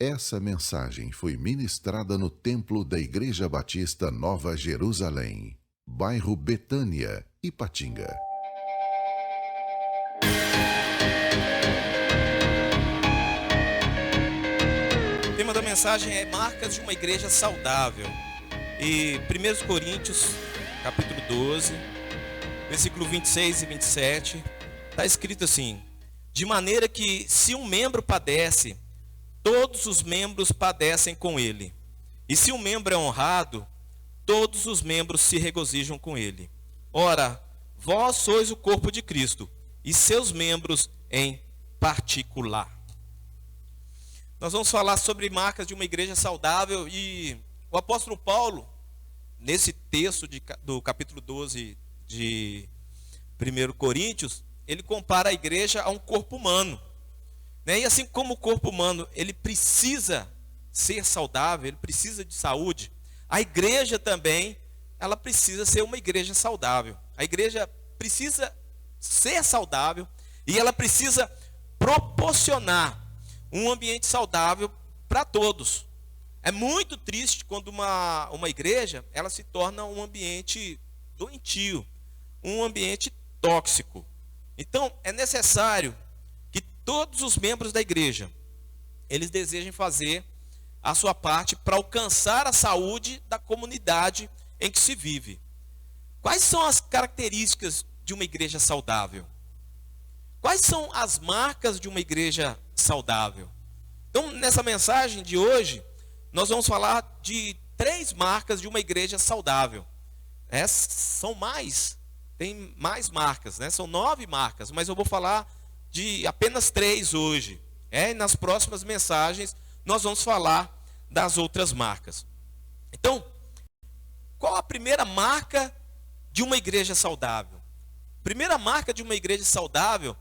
Essa mensagem foi ministrada no templo da Igreja Batista Nova Jerusalém, bairro Betânia, Ipatinga. O tema da mensagem é marcas de uma igreja saudável. E 1 Coríntios, capítulo 12, versículo 26 e 27, está escrito assim: de maneira que se um membro padece, todos os membros padecem com ele. E se um membro é honrado, todos os membros se regozijam com ele. Ora, vós sois o corpo de Cristo, e seus membros em particular. Nós vamos falar sobre marcas de uma igreja saudável, e o apóstolo Paulo, nesse texto do capítulo 12 de 1 Coríntios, ele compara a igreja a um corpo humano. E assim como o corpo humano ele precisa ser saudável, ele precisa de saúde, a igreja também ela precisa ser uma igreja saudável. A igreja precisa ser saudável e ela precisa proporcionar um ambiente saudável para todos. É muito triste quando uma igreja ela se torna um ambiente doentio, um ambiente tóxico. Então é necessário que todos os membros da igreja eles desejem fazer a sua parte para alcançar a saúde da comunidade em que se vive. Quais são as características de uma igreja saudável? Quais são as marcas de uma igreja saudável? Então, nessa mensagem de hoje, nós vamos falar de 3 marcas de uma igreja saudável. São mais, tem mais marcas, né? São 9 marcas, mas eu vou falar de apenas 3 hoje. E nas próximas mensagens, nós vamos falar das outras marcas. Então, qual a primeira marca de uma igreja saudável? A primeira marca de uma igreja saudável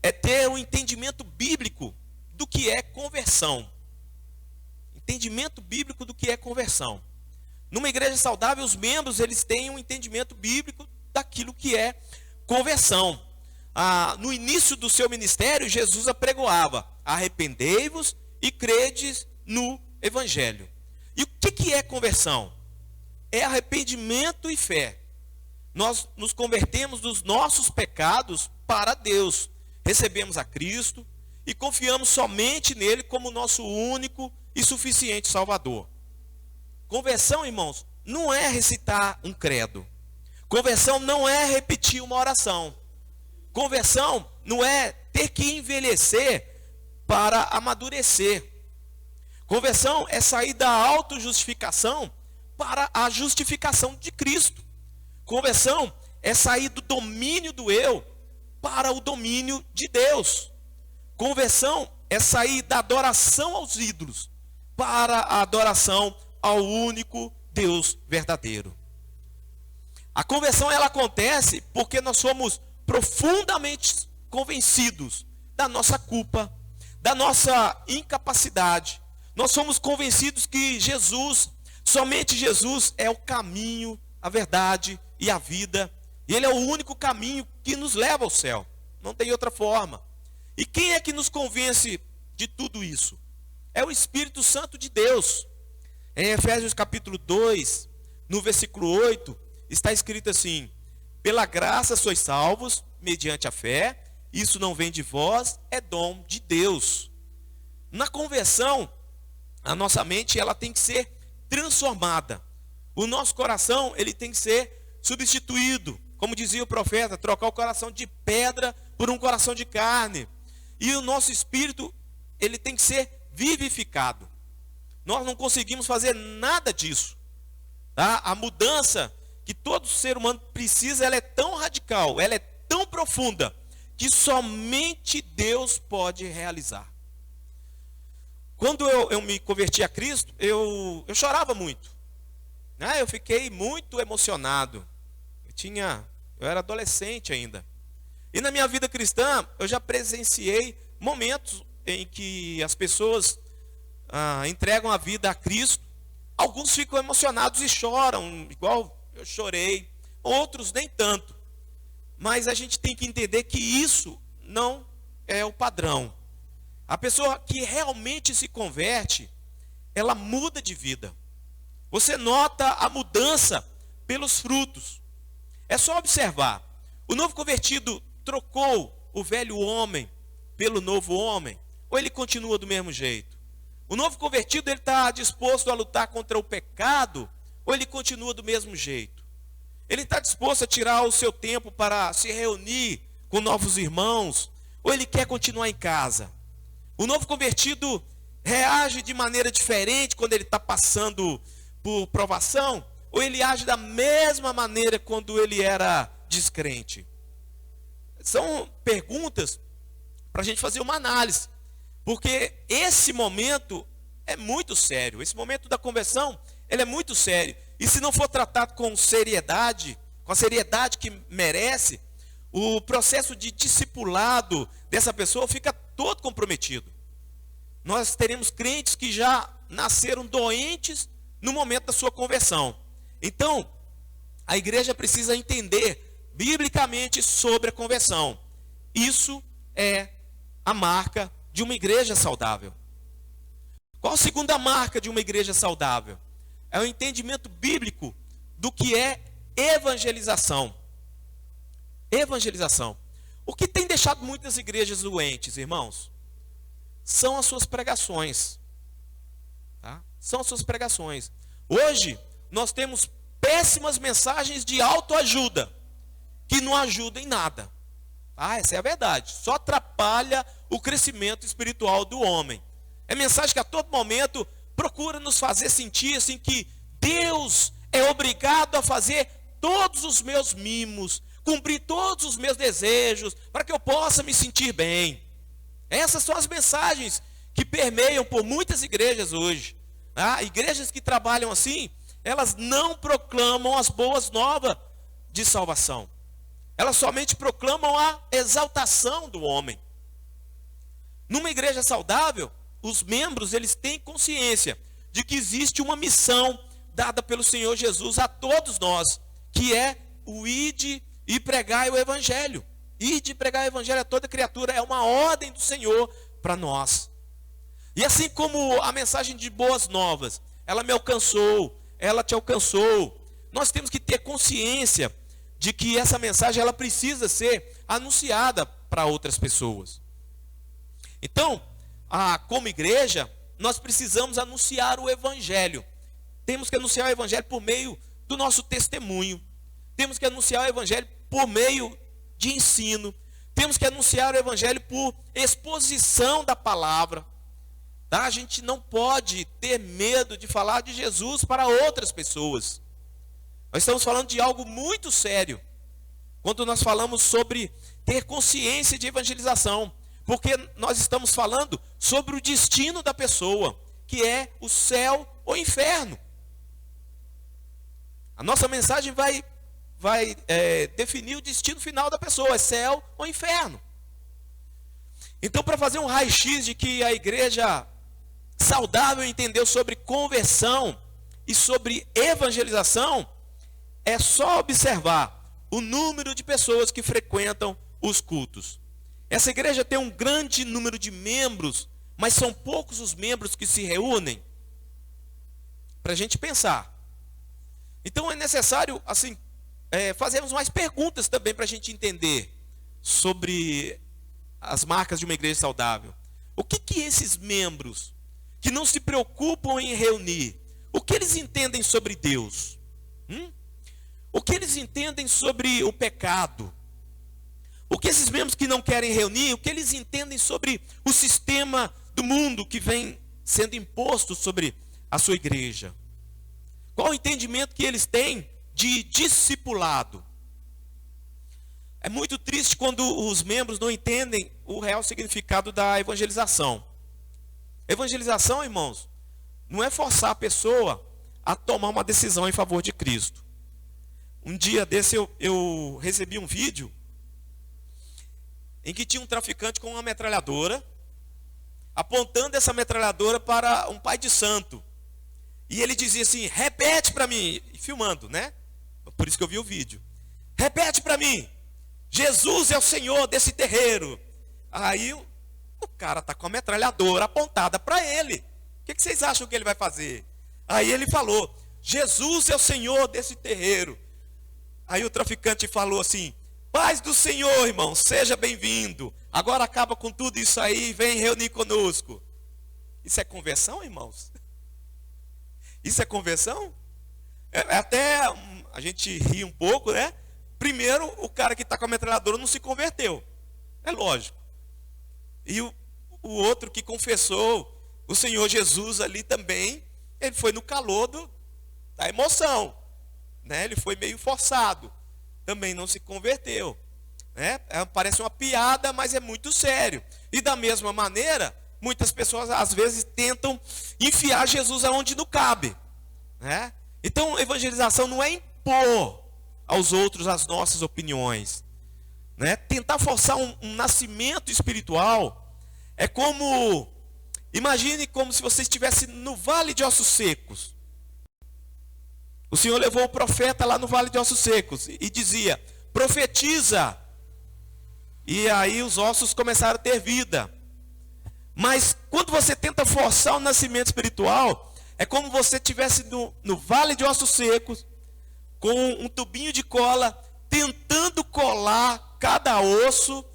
é ter um entendimento bíblico do que é conversão. Entendimento bíblico do que é conversão. Numa igreja saudável, os membros eles têm um entendimento bíblico daquilo que é conversão. No início do seu ministério, Jesus apregoava: arrependei-vos e credes no Evangelho. E o que é conversão? É arrependimento e fé. Nós nos convertemos dos nossos pecados para Deus. Recebemos a Cristo e confiamos somente nele como nosso único e suficiente Salvador. Conversão, irmãos, não é recitar um credo. Conversão não é repetir uma oração. Conversão não é ter que envelhecer para amadurecer. Conversão é sair da autojustificação para a justificação de Cristo. Conversão é sair do domínio do eu para o domínio de Deus. Conversão é sair da adoração aos ídolos para a adoração ao único Deus verdadeiro. A conversão ela acontece porque nós somos profundamente convencidos da nossa culpa, da nossa incapacidade. Nós somos convencidos que somente Jesus é o caminho, a verdade e a vida. E Ele é o único caminho que nos leva ao céu. Não tem outra forma. E quem é que nos convence de tudo isso? É o Espírito Santo de Deus. Em Efésios capítulo 2, no versículo 8, está escrito assim: pela graça sois salvos, mediante a fé, isso não vem de vós, é dom de Deus. Na conversão, a nossa mente ela tem que ser transformada. O nosso coração ele tem que ser substituído. Como dizia o profeta, trocar o coração de pedra por um coração de carne. E o nosso espírito ele tem que ser vivificado. Nós não conseguimos fazer nada disso. Tá? A mudança que todo ser humano precisa, ela é tão radical, ela é tão profunda, que somente Deus pode realizar. Quando eu me converti a Cristo, eu chorava muito. Eu fiquei muito emocionado. Eu era adolescente ainda. E na minha vida cristã, eu já presenciei momentos em que as pessoas entregam a vida a Cristo. Alguns ficam emocionados e choram, igual eu chorei. Outros nem tanto. Mas a gente tem que entender que isso não é o padrão. A pessoa que realmente se converte, ela muda de vida. Você nota a mudança pelos frutos. É só observar. O novo convertido trocou o velho homem pelo novo homem, ou ele continua do mesmo jeito? O novo convertido, ele está disposto a lutar contra o pecado, ou ele continua do mesmo jeito? Ele está disposto a tirar o seu tempo para se reunir com novos irmãos, ou ele quer continuar em casa? O novo convertido reage de maneira diferente quando ele está passando por provação, ou ele age da mesma maneira quando ele era descrente? São perguntas para a gente fazer uma análise, porque esse momento é muito sério. Esse momento da conversão, ele é muito sério, e se não for tratado com seriedade, com a seriedade que merece, o processo de discipulado dessa pessoa fica todo comprometido. Nós teremos crentes que já nasceram doentes no momento da sua conversão. Então, a igreja precisa entender biblicamente sobre a conversão. Isso é a marca de uma igreja saudável. Qual a segunda marca de uma igreja saudável? É o entendimento bíblico do que é evangelização. Evangelização. O que tem deixado muitas igrejas doentes, irmãos? São as suas pregações. Tá? São as suas pregações. Hoje, nós temos péssimas mensagens de autoajuda, que não ajudam em nada. Essa é a verdade. Só atrapalha o crescimento espiritual do homem. É mensagem que a todo momento procura nos fazer sentir assim que Deus é obrigado a fazer todos os meus mimos, cumprir todos os meus desejos, para que eu possa me sentir bem. Essas são as mensagens que permeiam por muitas igrejas hoje. Igrejas que trabalham assim, elas não proclamam as boas novas de salvação. Elas somente proclamam a exaltação do homem. Numa igreja saudável, os membros, eles têm consciência de que existe uma missão dada pelo Senhor Jesus a todos nós, que é o ide e pregai o evangelho. Ide e pregai o evangelho a toda criatura, é uma ordem do Senhor para nós. E assim como a mensagem de boas novas, ela me alcançou, ela te alcançou, nós temos que ter consciência de que essa mensagem ela precisa ser anunciada para outras pessoas. Então, como igreja, nós precisamos anunciar o evangelho. Temos que anunciar o evangelho por meio do nosso testemunho. Temos que anunciar o evangelho por meio de ensino. Temos que anunciar o evangelho por exposição da palavra. A gente não pode ter medo de falar de Jesus para outras pessoas. Nós estamos falando de algo muito sério quando nós falamos sobre ter consciência de evangelização, porque nós estamos falando sobre o destino da pessoa, que é o céu ou inferno. A nossa mensagem vai definir o destino final da pessoa, é céu ou inferno. Então, para fazer um raio-x de que a igreja saudável entendeu sobre conversão e sobre evangelização, é só observar o número de pessoas que frequentam os cultos. Essa igreja tem um grande número de membros, mas são poucos os membros que se reúnem. Para a gente pensar. Então é necessário, assim, fazermos mais perguntas também para a gente entender sobre as marcas de uma igreja saudável. O que esses membros que não se preocupam em reunir, o que eles entendem sobre Deus? O que eles entendem sobre o pecado? O que esses membros que não querem reunir, o que eles entendem sobre o sistema do mundo que vem sendo imposto sobre a sua igreja? Qual o entendimento que eles têm de discipulado? É muito triste quando os membros não entendem o real significado da evangelização. Evangelização, irmãos, não é forçar a pessoa a tomar uma decisão em favor de Cristo. Um dia desse eu recebi um vídeo em que tinha um traficante com uma metralhadora, apontando essa metralhadora para um pai de santo. E ele dizia assim: repete para mim, filmando, né? Por isso que eu vi o vídeo. Repete para mim: Jesus é o Senhor desse terreiro. Aí O cara está com a metralhadora apontada para ele. O que vocês acham que ele vai fazer? Aí ele falou: Jesus é o Senhor desse terreiro. Aí o traficante falou assim: paz do Senhor, irmão, seja bem-vindo. Agora acaba com tudo isso aí e vem reunir conosco. Isso é conversão, irmãos? Isso é conversão? Até a gente ri um pouco, né? Primeiro, o cara que está com a metralhadora não se converteu. É lógico. E o outro que confessou o Senhor Jesus ali também, ele foi no calor da emoção, né? Ele foi meio forçado, também não se converteu, né? Parece uma piada, mas é muito sério. E da mesma maneira, muitas pessoas às vezes tentam enfiar Jesus aonde não cabe, né? Então, evangelização não é impor aos outros as nossas opiniões, né? Tentar forçar um nascimento espiritual é como, imagine como se você estivesse no vale de ossos secos. O Senhor levou o profeta lá no vale de ossos secos e dizia: profetiza. E aí os ossos começaram a ter vida. Mas quando você tenta forçar o nascimento espiritual, é como você estivesse no vale de ossos secos, com um tubinho de cola, tentando colar cada osso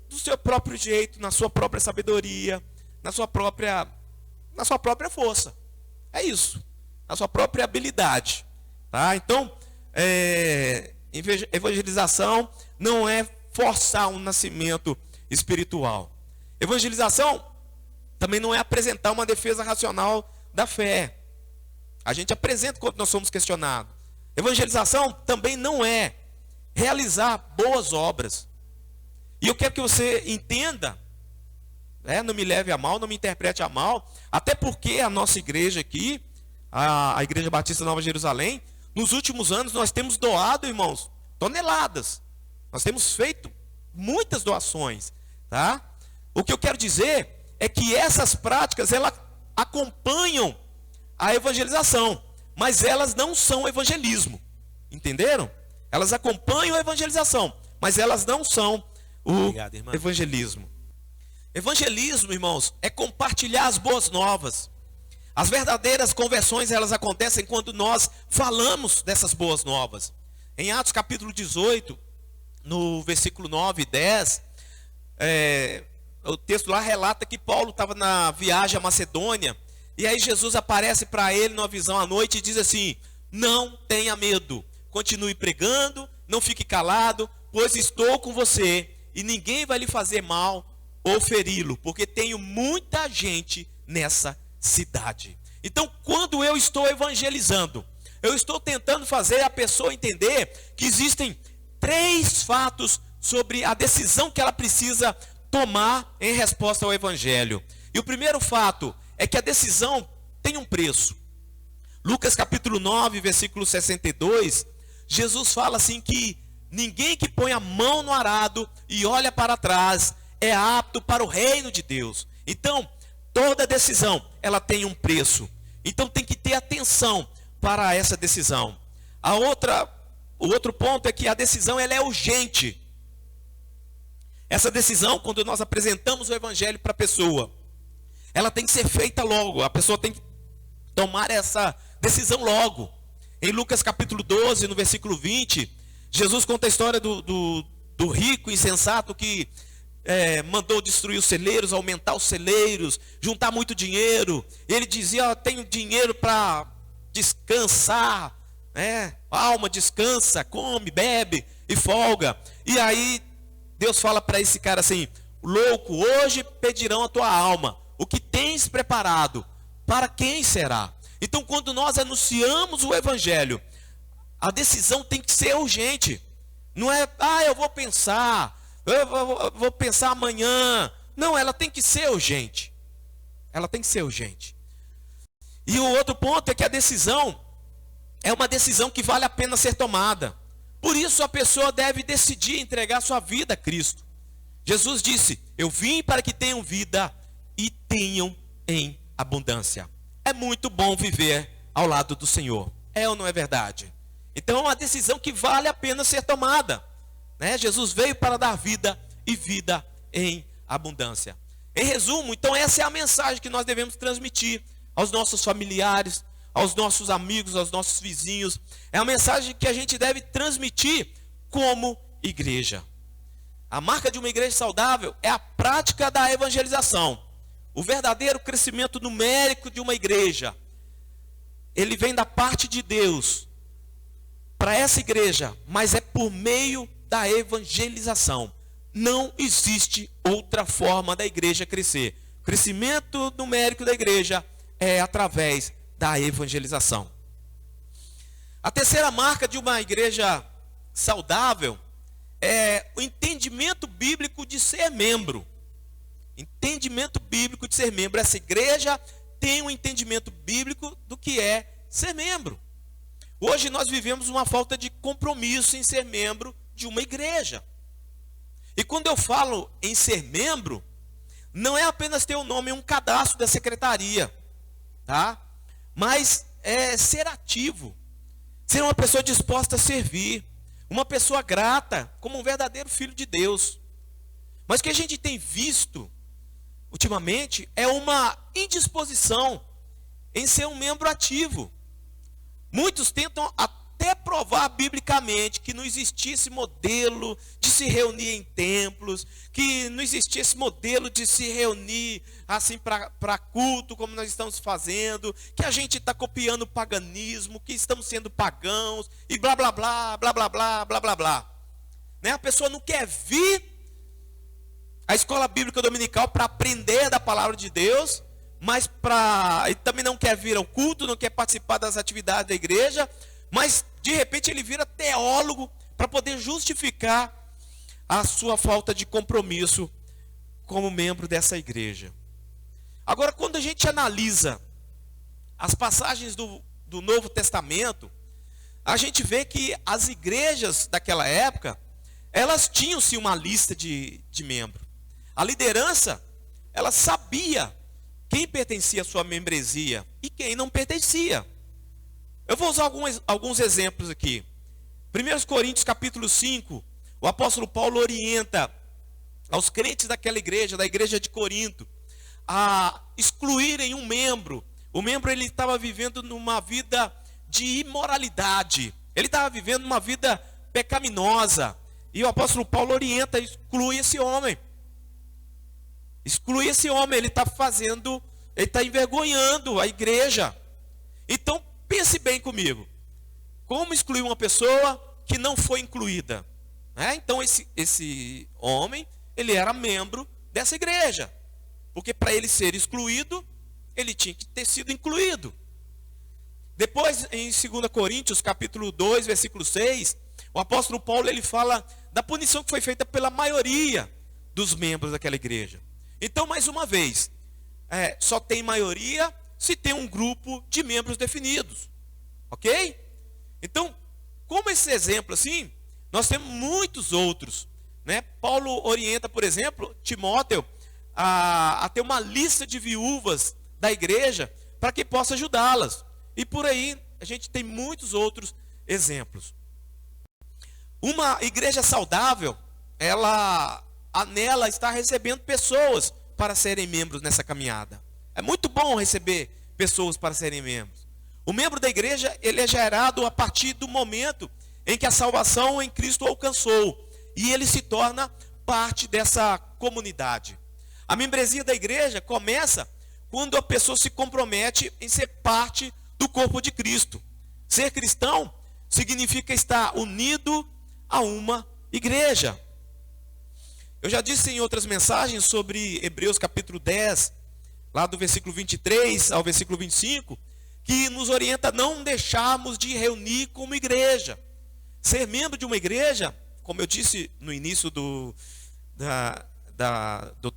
do seu próprio jeito, na sua própria sabedoria, na sua própria força. É isso, na sua própria habilidade. Tá? Então, evangelização não é forçar um nascimento espiritual. Evangelização também não é apresentar uma defesa racional da fé. A gente apresenta quando nós somos questionados. Evangelização também não é realizar boas obras. E eu quero que você entenda, não me leve a mal, não me interprete a mal, até porque a nossa igreja aqui, a Igreja Batista Nova Jerusalém, nos últimos anos nós temos doado, irmãos, toneladas. Nós temos feito muitas doações, tá? O que eu quero dizer é que essas práticas, elas acompanham a evangelização, mas elas não são evangelismo. Entenderam? Elas acompanham a evangelização, mas elas não são o evangelismo. Evangelismo, irmãos, é compartilhar as boas novas. As verdadeiras conversões, elas acontecem quando nós falamos dessas boas novas. Em Atos capítulo 18, no versículo 9 e 10, o texto lá relata que Paulo estava na viagem à Macedônia, e aí Jesus aparece para ele numa visão à noite e diz assim: não tenha medo, continue pregando, não fique calado, pois estou com você, e ninguém vai lhe fazer mal ou feri-lo, porque tenho muita gente nessa cidade. Então, quando eu estou evangelizando, eu estou tentando fazer a pessoa entender que existem 3 fatos sobre a decisão que ela precisa tomar em resposta ao evangelho. E o primeiro fato é que a decisão tem um preço. Lucas capítulo 9, versículo 62, Jesus fala assim que ninguém que põe a mão no arado e olha para trás é apto para o reino de Deus. Então, toda decisão, ela tem um preço. Então tem que ter atenção para essa decisão. O outro ponto é que a decisão, ela é urgente. Essa decisão, quando nós apresentamos o evangelho para a pessoa, ela tem que ser feita logo. A pessoa tem que tomar essa decisão logo. Em Lucas capítulo 12, no versículo 20, Jesus conta a história do rico insensato que mandou destruir os celeiros, aumentar os celeiros, juntar muito dinheiro. Ele dizia: tenho dinheiro para descansar, a alma descansa, come, bebe e folga. E aí Deus fala para esse cara assim: louco, hoje pedirão a tua alma, o que tens preparado, para quem será? Então, quando nós anunciamos o evangelho, a decisão tem que ser urgente. Não é, eu vou pensar, eu vou pensar amanhã. Não, ela tem que ser urgente. Ela tem que ser urgente. E o outro ponto é que a decisão é uma decisão que vale a pena ser tomada. Por isso a pessoa deve decidir entregar sua vida a Cristo. Jesus disse: eu vim para que tenham vida e tenham em abundância. É muito bom viver ao lado do Senhor. É ou não é verdade? Então é uma decisão que vale a pena ser tomada, né? Jesus veio para dar vida e vida em abundância. Em resumo, então essa é a mensagem que nós devemos transmitir aos nossos familiares, aos nossos amigos, aos nossos vizinhos. É a mensagem que a gente deve transmitir como igreja. A marca de uma igreja saudável é a prática da evangelização. O verdadeiro crescimento numérico de uma igreja, ele vem da parte de Deus para essa igreja, mas é por meio da evangelização. Não existe outra forma da igreja crescer. O crescimento numérico da igreja é através da evangelização. A terceira marca de uma igreja saudável é o entendimento bíblico de ser membro. Entendimento bíblico de ser membro. Essa igreja tem um entendimento bíblico do que é ser membro. Hoje nós vivemos uma falta de compromisso em ser membro de uma igreja. E quando eu falo em ser membro, não é apenas ter o nome em um cadastro da secretaria, tá? Mas é ser ativo, ser uma pessoa disposta a servir, uma pessoa grata, como um verdadeiro filho de Deus. Mas o que a gente tem visto ultimamente é uma indisposição em ser um membro ativo. Muitos tentam até provar biblicamente que não existia esse modelo de se reunir em templos, que não existia esse modelo de se reunir assim para culto, como nós estamos fazendo, que a gente está copiando o paganismo, que estamos sendo pagãos, e blá blá blá, blá blá blá, blá blá blá. Né? A pessoa não quer vir à escola bíblica dominical para aprender da palavra de Deus, mas ele também não quer vir ao culto, não quer participar das atividades da igreja, mas de repente ele vira teólogo para poder justificar a sua falta de compromisso como membro dessa igreja. Agora, quando a gente analisa as passagens do Novo Testamento, a gente vê que as igrejas daquela época, elas tinham sim uma lista de membros. A liderança, ela sabia quem pertencia à sua membresia e quem não pertencia. Eu vou usar alguns exemplos aqui. 1 Coríntios capítulo 5, o apóstolo Paulo orienta aos crentes daquela igreja, da igreja de Corinto, a excluírem um membro. O membro ele estava vivendo numa vida de imoralidade. Ele estava vivendo uma vida pecaminosa. E o apóstolo Paulo orienta, exclui esse homem. Exclui esse homem, ele está envergonhando a igreja. Então, pense bem comigo. Como excluir uma pessoa que não foi incluída? Então, esse homem, ele era membro dessa igreja. Porque para ele ser excluído, ele tinha que ter sido incluído. Depois, em 2 Coríntios, capítulo 2, versículo 6, o apóstolo Paulo, ele fala da punição que foi feita pela maioria dos membros daquela igreja. Então, mais uma vez, só tem maioria se tem um grupo de membros definidos. Ok? Então, como esse exemplo assim, nós temos muitos outros. Né? Paulo orienta, por exemplo, Timóteo a ter uma lista de viúvas da igreja para que possa ajudá-las. E por aí a gente tem muitos outros exemplos. Uma igreja saudável, nela está recebendo pessoas para serem membros nessa caminhada. É muito bom receber pessoas para serem membros. O membro da igreja, ele é gerado a partir do momento em que a salvação em Cristo alcançou. E ele se torna parte dessa comunidade. A membresia da igreja começa quando a pessoa se compromete em ser parte do corpo de Cristo. Ser cristão significa estar unido a uma igreja. Eu já disse em outras mensagens sobre Hebreus capítulo 10, lá do versículo 23 ao versículo 25, que nos orienta a não deixarmos de reunir como igreja. Ser membro de uma igreja, como eu disse no início do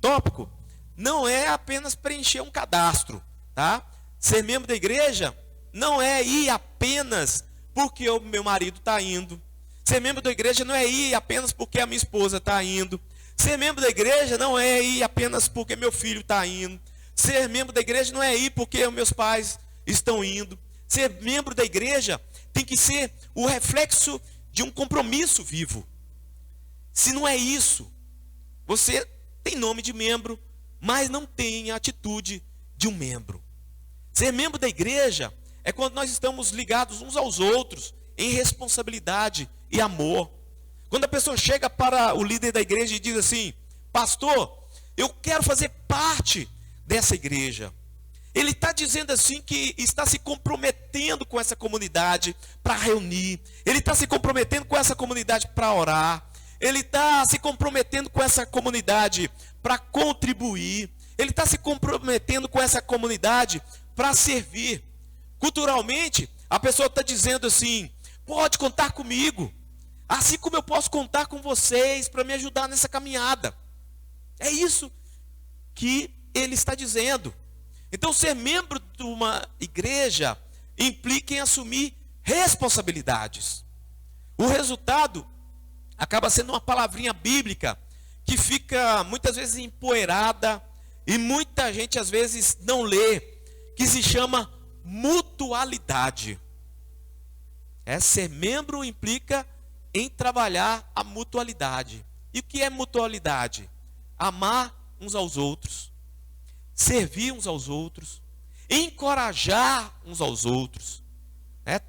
tópico, não é apenas preencher um cadastro, tá? Ser membro da igreja não é ir apenas porque o meu marido está indo. Ser membro da igreja não é ir apenas porque a minha esposa está indo. Ser membro da igreja não é ir apenas porque meu filho está indo. Ser membro da igreja não é ir porque os meus pais estão indo. Ser membro da igreja tem que ser o reflexo de um compromisso vivo. Se não é isso, você tem nome de membro, mas não têm a atitude de um membro. Ser membro da igreja é quando nós estamos ligados uns aos outros em responsabilidade e amor. Quando a pessoa chega para o líder da igreja e diz assim: pastor, eu quero fazer parte dessa igreja. Ele está dizendo assim que está se comprometendo com essa comunidade para reunir. Ele está se comprometendo com essa comunidade para orar. Ele está se comprometendo com essa comunidade para contribuir. Ele está se comprometendo com essa comunidade para servir. Culturalmente, a pessoa está dizendo assim: pode contar comigo, assim como eu posso contar com vocês para me ajudar nessa caminhada. É isso que ele está dizendo. Então, ser membro de uma igreja implica em assumir responsabilidades. O resultado acaba sendo uma palavrinha bíblica que fica muitas vezes empoeirada e muita gente às vezes não lê, que se chama mutualidade. Ser membro implica em trabalhar a mutualidade. E o que é mutualidade? Amar uns aos outros, servir uns aos outros, encorajar uns aos outros.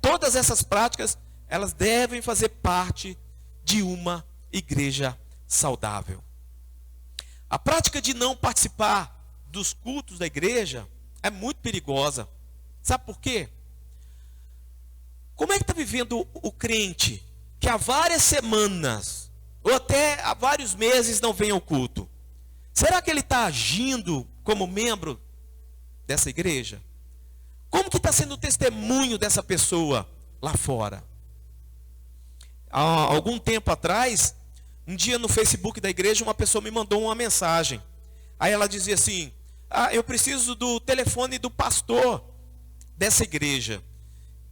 Todas essas práticas, elas devem fazer parte de uma igreja saudável. A prática de não participar dos cultos da igreja é muito perigosa. Sabe por quê? Como é que está vivendo o crente que há várias semanas, ou até há vários meses não vem ao culto? Será que ele está agindo como membro dessa igreja? Como que está sendo o testemunho dessa pessoa lá fora? Há algum tempo atrás, um dia no Facebook da igreja, uma pessoa me mandou uma mensagem. Aí ela dizia assim: eu preciso do telefone do pastor dessa igreja.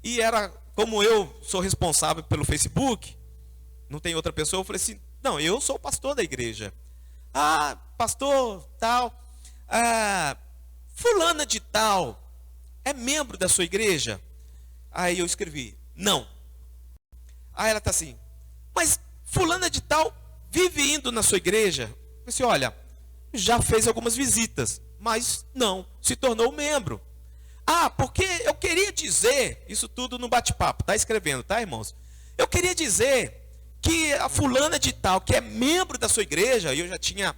E era, como eu sou responsável pelo Facebook, não tem outra pessoa, eu falei assim: não, eu sou o pastor da igreja. Pastor tal, fulana de tal, é membro da sua igreja? Aí eu escrevi: não. Aí ela está assim: mas fulana de tal vive indo na sua igreja? Eu falei assim: olha, já fez algumas visitas, mas não se tornou membro. Porque eu queria dizer, isso tudo no bate-papo, está escrevendo, tá, irmãos? Eu queria dizer que a fulana de tal, que é membro da sua igreja, e eu já tinha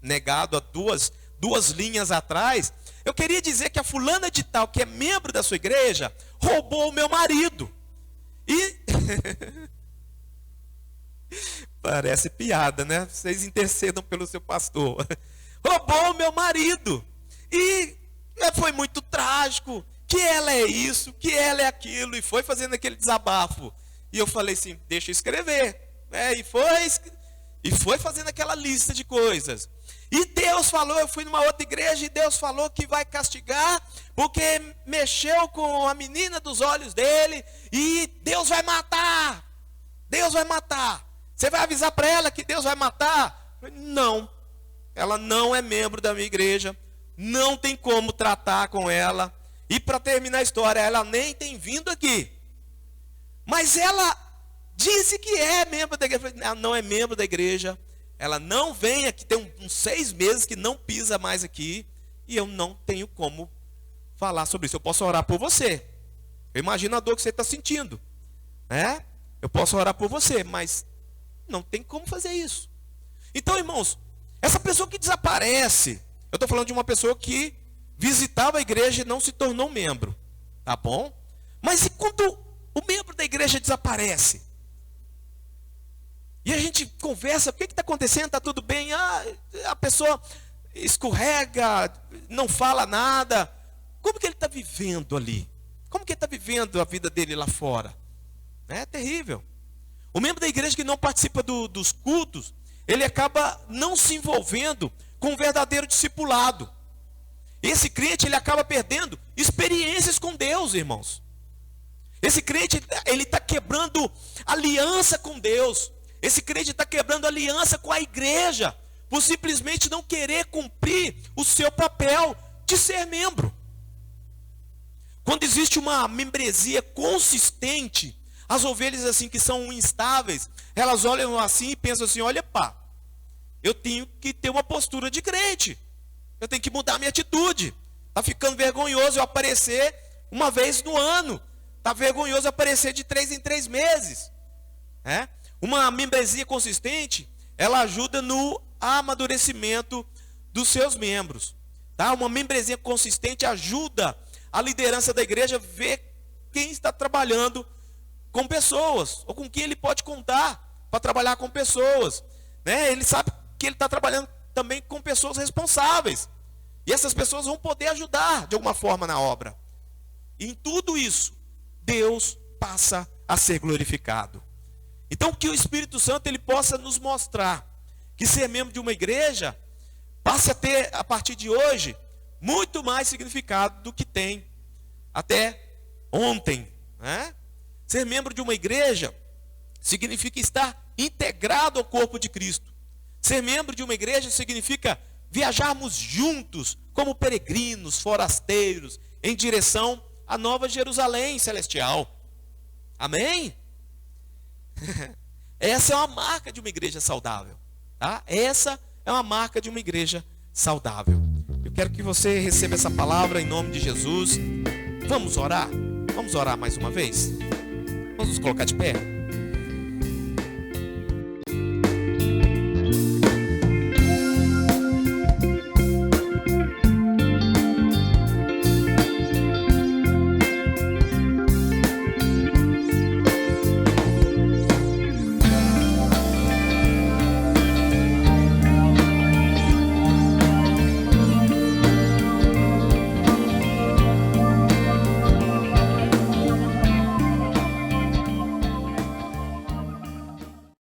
negado há duas linhas atrás, eu queria dizer que a fulana de tal, que é membro da sua igreja, roubou o meu marido. E parece piada, né? Vocês intercedam pelo seu pastor. Roubou o meu marido. E foi muito trágico, que ela é isso, que ela é aquilo, e foi fazendo aquele desabafo. E eu falei assim: deixa eu escrever. E foi fazendo aquela lista de coisas. E Deus falou, eu fui numa outra igreja e Deus falou que vai castigar, porque mexeu com a menina dos olhos dele, e Deus vai matar. Deus vai matar. Você vai avisar para ela que Deus vai matar? Não, ela não é membro da minha igreja, não tem como tratar com ela. E para terminar a história, ela nem tem vindo aqui. Mas ela disse que é membro da igreja. Ela não é membro da igreja. Ela não vem aqui, tem uns 6 meses que não pisa mais aqui. E eu não tenho como falar sobre isso. Eu posso orar por você. Eu imagino a dor que você está sentindo. Eu posso orar por você, mas não tem como fazer isso. Então, irmãos, essa pessoa que desaparece, eu estou falando de uma pessoa que visitava a igreja e não se tornou membro. Tá bom? Mas e quando o membro da igreja desaparece? E a gente conversa: o que está acontecendo? Está tudo bem? A pessoa escorrega, não fala nada. Como que ele está vivendo ali? Como que ele está vivendo a vida dele lá fora? É terrível. O membro da igreja que não participa dos cultos, ele acaba não se envolvendo com o verdadeiro discipulado. Esse crente, ele acaba perdendo experiências com Deus, irmãos. Esse crente, ele está quebrando aliança com Deus. Esse crente está quebrando aliança com a igreja, por simplesmente não querer cumprir o seu papel de ser membro. Quando existe uma membresia consistente, as ovelhas assim que são instáveis, elas olham assim e pensam assim: olha, eu tenho que ter uma postura de crente. Eu tenho que mudar a minha atitude. Está ficando vergonhoso eu aparecer uma vez no ano. Está vergonhoso eu aparecer de 3 em 3 meses. Uma membresia consistente, ela ajuda no amadurecimento dos seus membros. Tá? Uma membresia consistente ajuda a liderança da igreja a ver quem está trabalhando com pessoas, ou com quem ele pode contar para trabalhar com pessoas. Ele sabe que ele está trabalhando também com pessoas responsáveis. E essas pessoas vão poder ajudar de alguma forma na obra. E em tudo isso, Deus passa a ser glorificado. Então que o Espírito Santo ele possa nos mostrar que ser membro de uma igreja passe a ter, a partir de hoje, muito mais significado do que tem até ontem. Ser membro de uma igreja significa estar integrado ao corpo de Cristo. Ser membro de uma igreja significa viajarmos juntos, como peregrinos, forasteiros, em direção à Nova Jerusalém celestial. Amém? Essa é uma marca de uma igreja saudável. Tá? Essa é uma marca de uma igreja saudável. Eu quero que você receba essa palavra em nome de Jesus. Vamos orar? Vamos orar mais uma vez? Vamos nos colocar de pé?